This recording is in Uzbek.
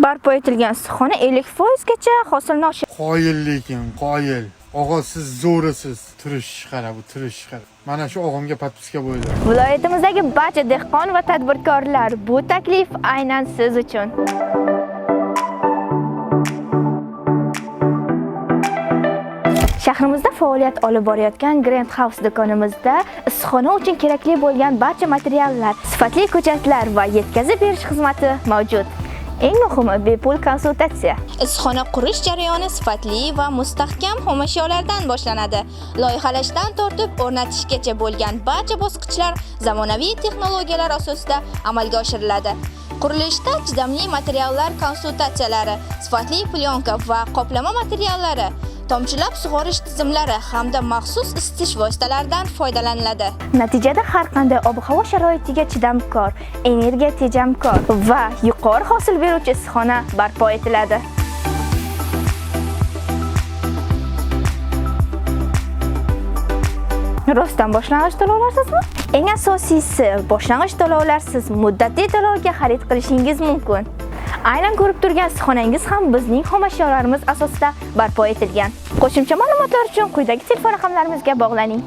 Barpo etilgan issiqxona 50% gacha hosilni oshiradi. Qoyil lekin, qoyil. Og'a siz zo'risiz. Turish qara, bu turish qara. Mana shu o'g'imga podpiska bo'ldi. Viloyatimizdagi barcha dehqon va tadbirkorlar, bu taklif aynan siz uchun. Shahrimizda faoliyat olib borayotgan Grand House do'konimizda issiqxona uchun kerakli bo'lgan barcha materiallar, sifatli ko'chatlar va yetkazib berish xizmati mavjud. Eng muhimi bepul konsultatsiya. Issiqxona qurish jarayoni sifatli va mustahkam xomashyolardan boshlanadi. Loyihalashdan tortib o'rnatishgacha bo'lgan barcha bosqichlar zamonaviy texnologiyalar asosida amalga oshiriladi. Qurilishda chidamli materiallar konsultatsiyalari, sifatli plyonka va qoplama materiallari, tomchilab sug'orish tizimlari hamda maxsus isitish vositalaridan foydalaniladi. Natijada har qanday ob-havo sharoitiga chidamkor, energiya tejamkor va yuqori hosil beruvchi issiqxona barpo etiladi. Rostdan boshlang'ich to'lovlarsizmi? Eng asosiysi, boshlang'ich to'lovlarsiz muddatli to'lovga xarid qilishingiz mumkin. Aynan ko'rib turgan issiqxonangiz ham bizning xomashyolarimiz asosida barpo etilgan. Qo'shimcha ma'lumotlar uchun quyidagi telefon raqamlarimizga bog'laning.